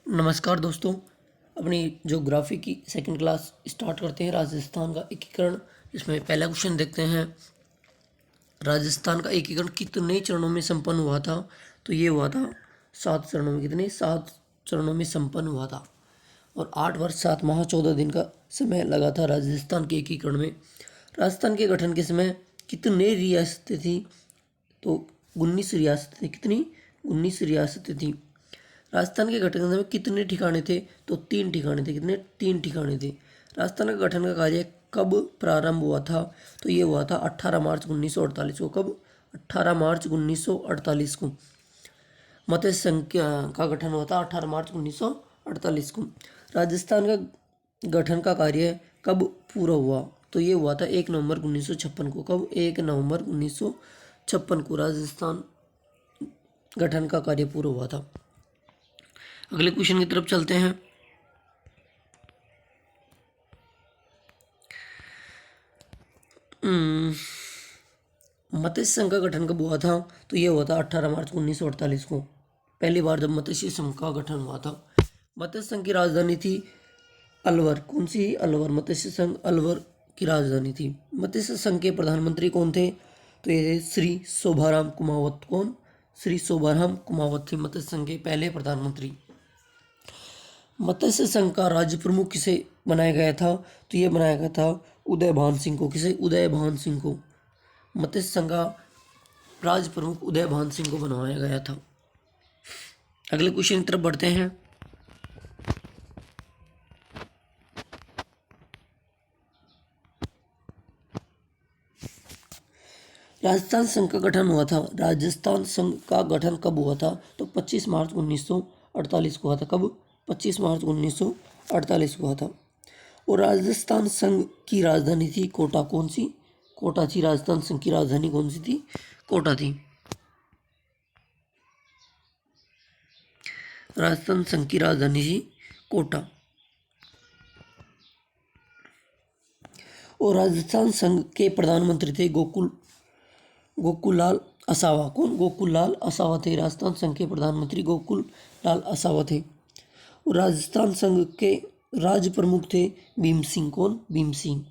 नमस्कार दोस्तों। अपनी ज्योग्राफी की सेकंड क्लास स्टार्ट करते हैं। राजस्थान का एकीकरण, इसमें पहला क्वेश्चन देखते हैं। राजस्थान का एकीकरण कितने चरणों में संपन्न हुआ था? तो ये हुआ था 7 चरणों में। कितने? 7 चरणों में संपन्न हुआ था और 8 वर्ष 7 माह 14 दिन का समय लगा था राजस्थान के एकीकरण में। राजस्थान के गठन के समय कितने रियासतें थी? तो 19 रियासतें। कितनी? 19 रियासतें थी। राजस्थान के गठन में कितने ठिकाने थे? तो 3 ठिकाने थे। कितने? 3 ठिकाने थे। राजस्थान का गठन का कार्य कब प्रारंभ हुआ था? तो ये हुआ था 18 मार्च 1948 को। कब? 18 मार्च 1948 को। मत्स्य संघ का गठन हुआ था 18 मार्च 1948 को। राजस्थान का गठन का कार्य कब पूरा हुआ? तो ये हुआ था 1 नवंबर 1956 को। कब? 1 नवंबर 1956 को राजस्थान गठन का कार्य पूरा हुआ था। अगले क्वेश्चन की तरफ चलते हैं। मत्स्य संघ का गठन कब हुआ था? तो ये हुआ था 18 मार्च 1948 को। पहली बार जब मत्स्य संघ का गठन हुआ था। मत्स्य संघ की राजधानी थी अलवर। कौन सी? अलवर। मत्स्य संघ अलवर की राजधानी थी। मत्स्य संघ के प्रधानमंत्री कौन थे? तो ये श्री शोभाराम कुमावत। कौन? श्री शोभाराम कुमावत थे मत्स्य संघ के पहले प्रधानमंत्री। मत्स्य संघ का राज्य प्रमुख किसे बनाया गया था? तो ये बनाया गया था उदयभान सिंह को। किसे? उदयभान सिंह को। मत्स्य संघ का राज्य प्रमुख उदयभान सिंह को बनवाया गया था। अगले क्वेश्चन की तरफ बढ़ते हैं। राजस्थान संघ का गठन हुआ था। राजस्थान संघ का गठन कब हुआ था? तो 25 मार्च 1948 को हुआ था। कब? 25 मार्च 1948 को हुआ था। और राजस्थान संघ की राजधानी थी कोटा। कौन सी? कोटा थी। राजस्थान संघ की राजधानी कौन सी थी? कोटा थी। राजस्थान संघ की राजधानी थी कोटा। और राजस्थान संघ के प्रधानमंत्री थे गोकुललाल असावा। कौन? गोकुललाल असावा थे। राजस्थान संघ के प्रधानमंत्री गोकुललाल असावा थे। और राजस्थान संघ के राज्य प्रमुख थे भीम सिंह। कौन? भीम सिंह।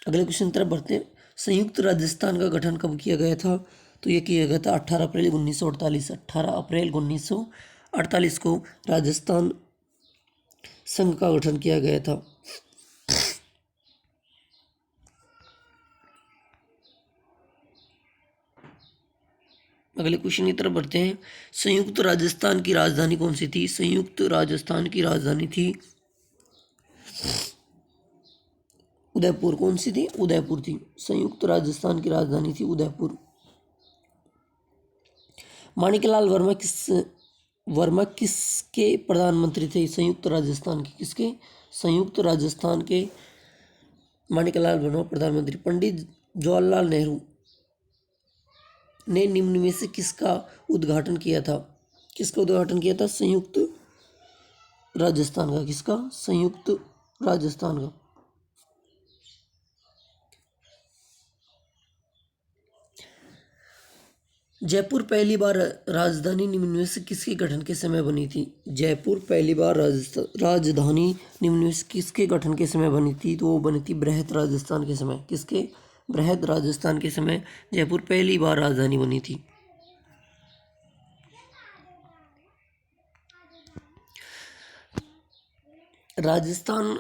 अगले क्वेश्चन तरफ बढ़ते हैं। संयुक्त राजस्थान का गठन कब किया गया था? तो ये किया गया था 18 अप्रैल 1948। 18 अप्रैल 1948 को राजस्थान संघ का गठन किया गया था। अगले क्वेश्चन की तरफ बढ़ते हैं। संयुक्त राजस्थान की राजधानी कौन सी थी? संयुक्त राजस्थान की राजधानी थी उदयपुर। कौन सी थी? उदयपुर थी। संयुक्त राजस्थान की राजधानी थी उदयपुर। माणिकलाल वर्मा किसके प्रधानमंत्री थे? संयुक्त राजस्थान के। किसके? संयुक्त राजस्थान के माणिकलाल वर्मा प्रधानमंत्री। पंडित जवाहरलाल नेहरू ने निम्न में से किसका उद्घाटन किया था? किसका उद्घाटन किया था? संयुक्त राजस्थान का। किसका? संयुक्त राजस्थान का। जयपुर पहली बार राजधानी निम्न में से किसके गठन के समय बनी थी? जयपुर पहली बार राजधानी निम्न में से किसके गठन के समय बनी थी? तो वो बनी थी बृहत राजस्थान के समय। किसके? बृहत राजस्थान के समय जयपुर पहली बार राजधानी बनी थी। राजस्थान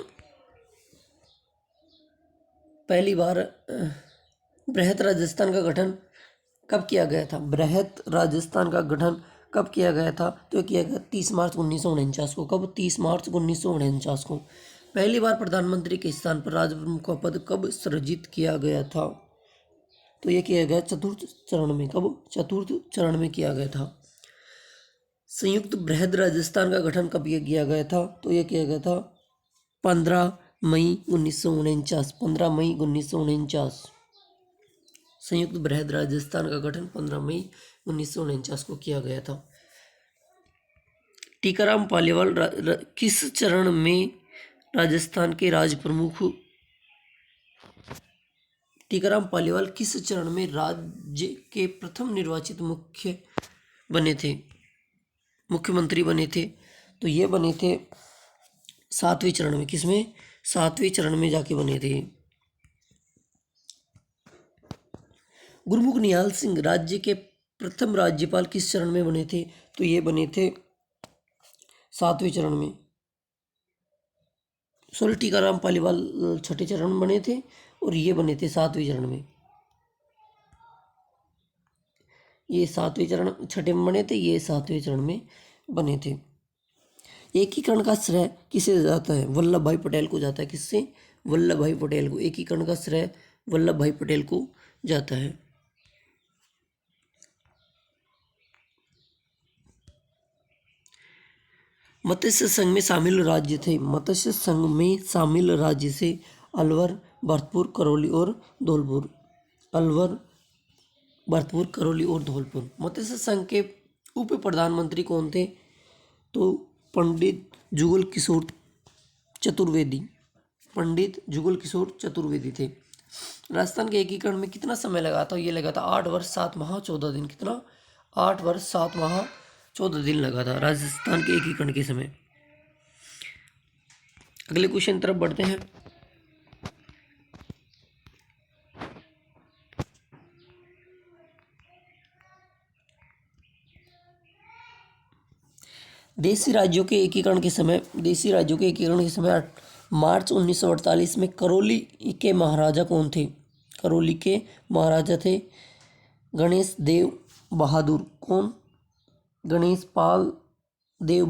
पहली बार बृहत राजस्थान का गठन कब किया गया था? बृहत राजस्थान का गठन कब किया गया था? तो किया गया 30 मार्च 1949 को। कब? 30 मार्च 1949 को। पहली बार प्रधानमंत्री के स्थान पर राज्य प्रमुख का पद कब सृजित किया गया था? तो यह किया गया चतुर्थ चरण में। कब? चतुर्थ चरण में किया गया था। संयुक्त बृहद राजस्थान का गठन कब किया गया था? तो यह किया गया था 15 मई 1949। 15 मई 1949। संयुक्त बृहद राजस्थान का गठन 15 मई 1949 को किया गया था। टीकाराम पालीवाल किस चरण में राजस्थान के राज प्रमुख? टीकाराम पालीवाल किस चरण में राज्य के प्रथम निर्वाचित मुख्य बने थे? मुख्यमंत्री बने थे, तो ये बने थे 7वें चरण में। किसमें? 7वें चरण में जाके बने थे। गुरमुख निहाल सिंह राज्य के प्रथम राज्यपाल किस चरण में बने थे? तो ये बने थे 7वें चरण में। सोलह टीकाराम पालीवाल छठे चरण में बने थे और ये बने थे 7वें चरण में। ये 7वें चरण छठे में बने थे, ये 7वें चरण में बने थे। एकीकरण का श्रेय किसे जाता है? वल्लभ भाई पटेल को जाता है। किससे? वल्लभ भाई पटेल को। एकीकरण का श्रेय वल्लभ भाई पटेल को जाता है। मत्स्य संघ में शामिल राज्य थे। मत्स्य संघ में शामिल राज्य से अलवर, भरतपुर, करौली और धौलपुर। अलवर, भरतपुर, करौली और धौलपुर। मत्स्य संघ के उप प्रधानमंत्री कौन थे? तो पंडित जुगल किशोर चतुर्वेदी। पंडित जुगल किशोर चतुर्वेदी थे। राजस्थान के एकीकरण में कितना समय लगा था? ये लगा था 8 वर्ष 7 माह 14 दिन। कितना? 8 वर्ष 7 माह 14 दिन लगा था राजस्थान के एकीकरण के समय। अगले क्वेश्चन तरफ बढ़ते हैं। देशी राज्यों के एकीकरण के समय मार्च 1948 में करौली के महाराजा कौन थे? करौली के महाराजा थे गणेश देव बहादुर। कौन? गणेश पाल देव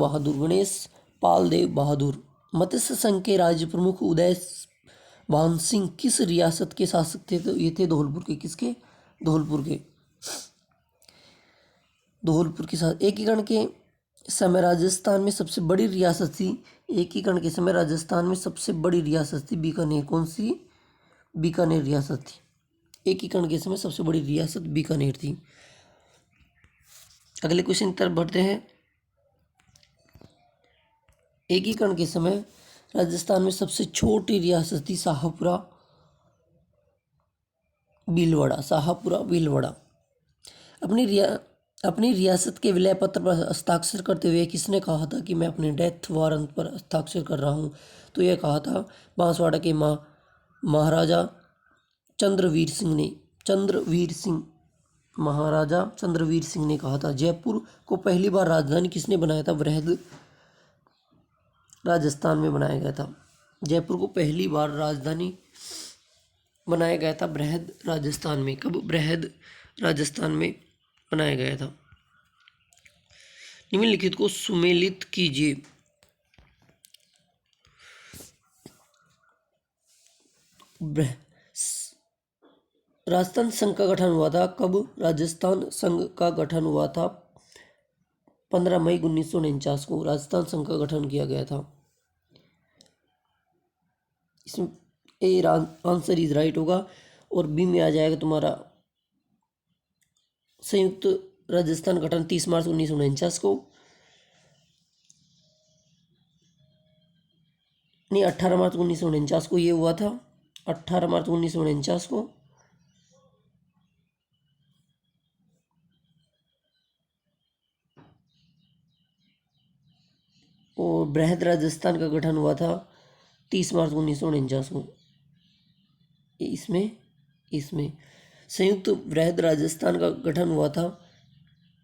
बहादुर। मत्स्य संघ के राज्य प्रमुख उदय भान सिंह किस रियासत के शासक थे? तो ये थे धौलपुर के। किसके? धौलपुर के साथ एकीकरण के समय राजस्थान में सबसे बड़ी रियासत थी। एकीकरण के समय राजस्थान में सबसे बड़ी रियासत थी बीकानेर। कौन सी? बीकानेर रियासत थी। एकीकरण के समय सबसे बड़ी रियासत बीकानेर थी। अगले क्वेश्चन की तरफ बढ़ते हैं। एकीकरण के समय राजस्थान में सबसे छोटी रियासत थी शाहपुरा भीलवाड़ा। अपनी रियासत के विलय पत्र पर हस्ताक्षर करते हुए किसने कहा था कि मैं अपने डेथ वारंट पर हस्ताक्षर कर रहा हूं? तो यह कहा था बांसवाड़ा के महाराजा चंद्रवीर सिंह ने कहा था। जयपुर को पहली बार राजधानी किसने बनाया था? बृहद राजस्थान में बनाया गया था। जयपुर को पहली बार राजधानी बनाया गया था बृहद राजस्थान में। कब? बृहद राजस्थान में बनाया गया था। निम्नलिखित को सुमेलित कीजिए। राजस्थान संघ का गठन हुआ था कब? राजस्थान संघ का गठन हुआ था 15 मई 1949 को राजस्थान संघ का गठन किया गया था। इसमें ए आंसर इज राइट होगा और बी में आ जाएगा तुम्हारा संयुक्त राजस्थान गठन 30 मार्च 1949 को, नहीं 18 मार्च 1949 को ये हुआ था। 18 मार्च 1949 को। और बृहद राजस्थान का गठन हुआ था 30 मार्च 1949 को। इसमें संयुक्त बृहद राजस्थान का गठन हुआ था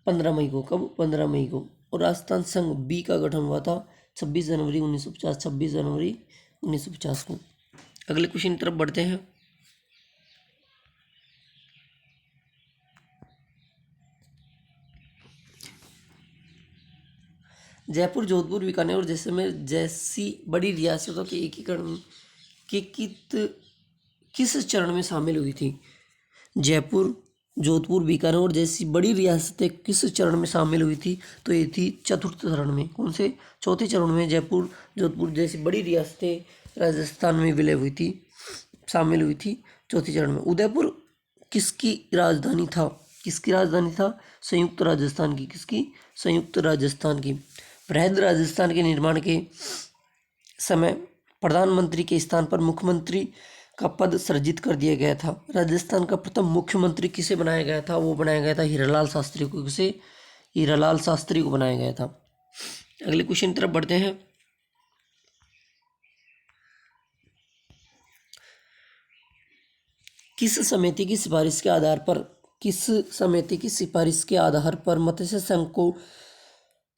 15 मई को। कब? 15 मई को। और राजस्थान संघ बी का गठन हुआ था 26 जनवरी 1950 को। अगले क्वेश्चन की तरफ बढ़ते हैं। जयपुर, जोधपुर, बीकानेर और जैसलमेर जैसी बड़ी रियासतों के एकीकरण के किस चरण में शामिल हुई थी? जयपुर, जोधपुर, बीकानेर और जैसी बड़ी रियासतें किस चरण में शामिल हुई थी? तो ये थी चतुर्थ चरण में। कौन से? चौथे चरण में जयपुर, जोधपुर जैसी बड़ी रियासतें राजस्थान में विलय हुई थी, शामिल हुई थी चौथे चरण में। उदयपुर किसकी राजधानी था? संयुक्त राजस्थान की। किसकी? संयुक्त राजस्थान की। बृहद राजस्थान के निर्माण के समय प्रधानमंत्री के स्थान पर मुख्यमंत्री का पद सृजित कर दिया गया था। राजस्थान का प्रथम मुख्यमंत्री किसे बनाया गया था? वो बनाया गया था हीरालाल शास्त्री को। किसे? हीरालाल शास्त्री को बनाया गया था। अगले क्वेश्चन की तरफ बढ़ते हैं। किस समिति की सिफारिश के आधार पर मत्स्य संघ को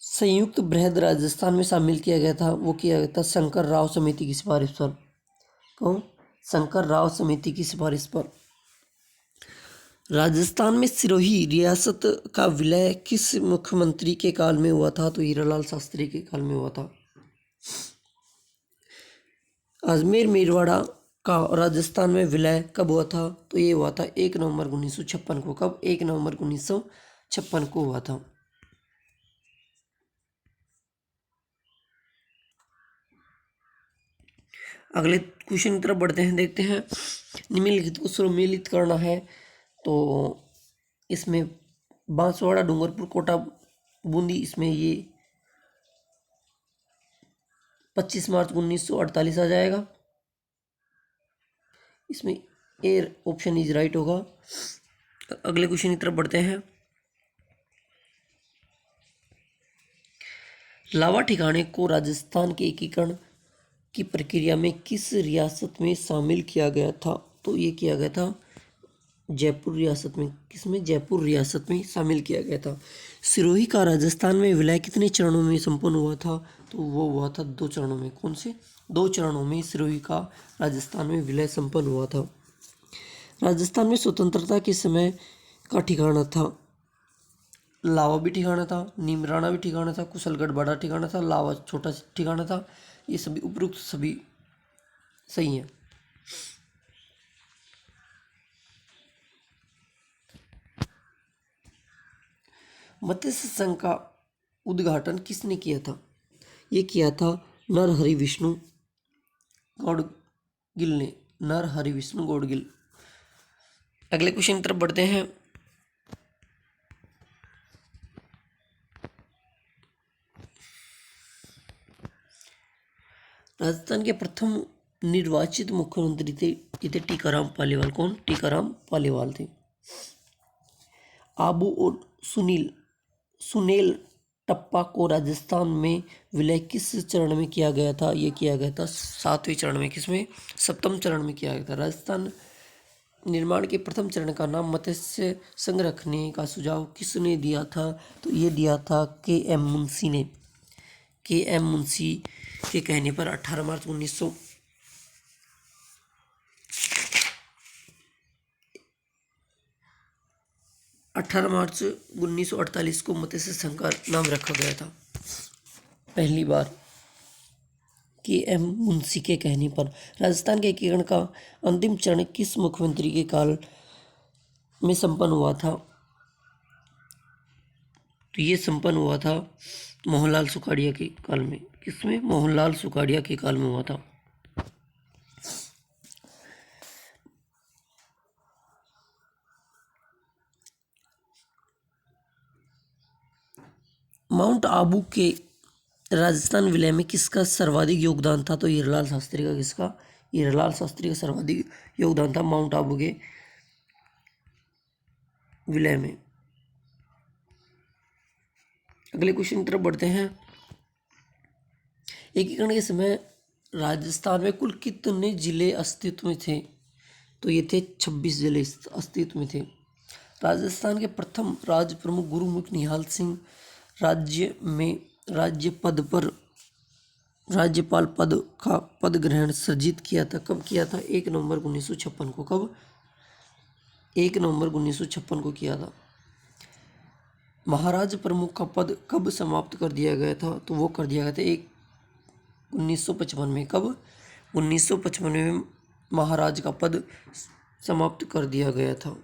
संयुक्त बृहद राजस्थान में शामिल किया गया था? वो किया गया था शंकर राव समिति की सिफारिश पर। कौन? शंकर राव समिति की सिफारिश पर। राजस्थान में सिरोही रियासत का विलय किस मुख्यमंत्री के काल में हुआ था? तो हीरालाल शास्त्री के काल में हुआ था। अजमेर मेरवाड़ा का राजस्थान में विलय कब हुआ था? तो ये हुआ था 1 नवंबर 1956 को। कब? 1 नवंबर 1956 को हुआ था। अगले क्वेश्चन की तरफ बढ़ते हैं, देखते हैं। निम्नलिखित को सम्मिलित करना है, तो इसमें बांसवाड़ा, डूंगरपुर, कोटा, बूंदी, इसमें ये 25 मार्च 1948 आ जाएगा। इसमें ए ऑप्शन इज राइट होगा। अगले क्वेश्चन की तरफ बढ़ते हैं। लावा ठिकाने को राजस्थान के एकीकरण की प्रक्रिया में किस रियासत में शामिल किया गया था? तो ये किया गया था जयपुर रियासत में। किसमें? जयपुर रियासत में शामिल किया गया था। सिरोही का राजस्थान में विलय कितने चरणों में संपन्न हुआ था? तो वो हुआ था 2 चरणों में। कौन से? 2 चरणों में सिरोही का राजस्थान में विलय संपन्न हुआ था। राजस्थान में स्वतंत्रता के समय का ठिकाना था लावा भी ठिकाना था, नीमराना भी ठिकाना था, कुशलगढ़ बड़ा ठिकाना था, लावा छोटा ठिकाना था। ये सभी उपरोक्त सभी सही हैं। मत्स्य संघ का उद्घाटन किसने किया था? ये किया था नरहरि विष्णु गौड़गिल ने। नरहरि विष्णु गौड़गिल। अगले क्वेश्चन की तरफ बढ़ते हैं। राजस्थान के प्रथम निर्वाचित मुख्यमंत्री थे ये थे टीकाराम पालीवाल। कौन? टीकाराम पालीवाल थे। आबू और सुनेल टप्पा को राजस्थान में विलय किस चरण में किया गया था? ये किया गया था 7वें चरण में। किसमें? 7वें चरण में किया गया था। राजस्थान निर्माण के प्रथम चरण का नाम मत्स्य संघ रखने का सुझाव किसने दिया था? तो ये दिया था के.एम. मुंशी ने। के.एम. मुंशी के कहने पर 18 मार्च 1948 को मत्स्य संघ का नाम रखा गया था। पहली बार के.एम. मुंशी के कहने पर। राजस्थान के एकीकरण का अंतिम चरण किस मुख्यमंत्री के काल में संपन्न हुआ था? तो ये संपन्न हुआ था मोहनलाल सुखाड़िया के काल में। किसमें? मोहनलाल सुखाड़िया के काल में हुआ था। माउंट आबू के राजस्थान विलय में किसका सर्वाधिक योगदान था? तो हीरालाल शास्त्री का। किसका? हीरालाल शास्त्री का सर्वाधिक योगदान था माउंट आबू के विलय में। अगले क्वेश्चन की तरफ बढ़ते हैं। एकीकरण के समय राजस्थान में कुल कितने जिले अस्तित्व में थे? तो ये थे 26 जिले अस्तित्व में थे। राजस्थान के प्रथम राज्य प्रमुख गुरुमुख निहाल सिंह राज्य में राज्यपाल पद का पद ग्रहण सर्जित किया था। कब किया था? 1 नवंबर 1956 को। कब? 1 नवंबर 1956 को किया था। महाराज प्रमुख का पद कब समाप्त कर दिया गया था? तो वो कर दिया गया था 1955 में। कब? 1955 में महाराज का पद समाप्त कर दिया गया था।